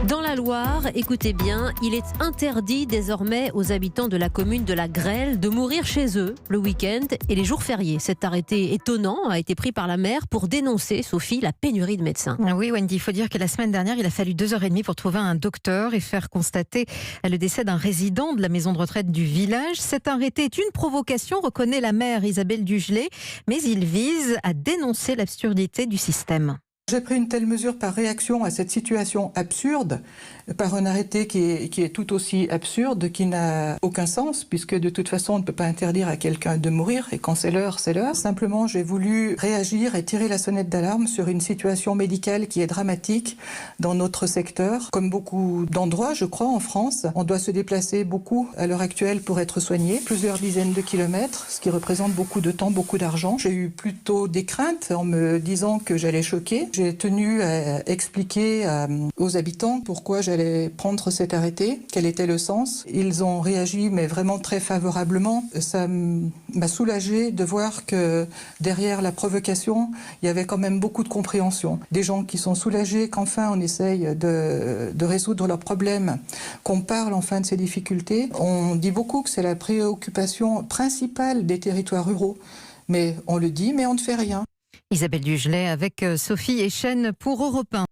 Dans la Loire, écoutez bien, il est interdit désormais aux habitants de la commune de la Grêle de mourir chez eux le week-end et les jours fériés. Cet arrêté étonnant a été pris par la maire pour dénoncer, Sophie, la pénurie de médecins. Oui, Wendy, il faut dire que la semaine dernière, il a fallu 2h30 pour trouver un docteur et faire constater le décès d'un résident de la maison de retraite du village. Cet arrêté est une provocation, reconnaît la maire Isabelle Dugelet, mais il vise à dénoncer l'absurdité du système. J'ai pris une telle mesure par réaction à cette situation absurde, par un arrêté qui est tout aussi absurde, qui n'a aucun sens, puisque de toute façon, on ne peut pas interdire à quelqu'un de mourir, et quand c'est l'heure, c'est l'heure. Simplement, j'ai voulu réagir et tirer la sonnette d'alarme sur une situation médicale qui est dramatique dans notre secteur. Comme beaucoup d'endroits, je crois, en France, on doit se déplacer beaucoup à l'heure actuelle pour être soigné, plusieurs dizaines de kilomètres, ce qui représente beaucoup de temps, beaucoup d'argent. J'ai eu plutôt des craintes en me disant que j'allais choquer. J'ai tenu à expliquer aux habitants pourquoi j'allais prendre cet arrêté, quel était le sens. Ils ont réagi, mais vraiment très favorablement. Ça m'a soulagée de voir que derrière la provocation, il y avait quand même beaucoup de compréhension. Des gens qui sont soulagés qu'enfin on essaye de résoudre leurs problèmes, qu'on parle enfin de ces difficultés. On dit beaucoup que c'est la préoccupation principale des territoires ruraux. Mais on le dit, mais on ne fait rien. Isabelle Dugelet avec Sophie Echen pour Europe 1.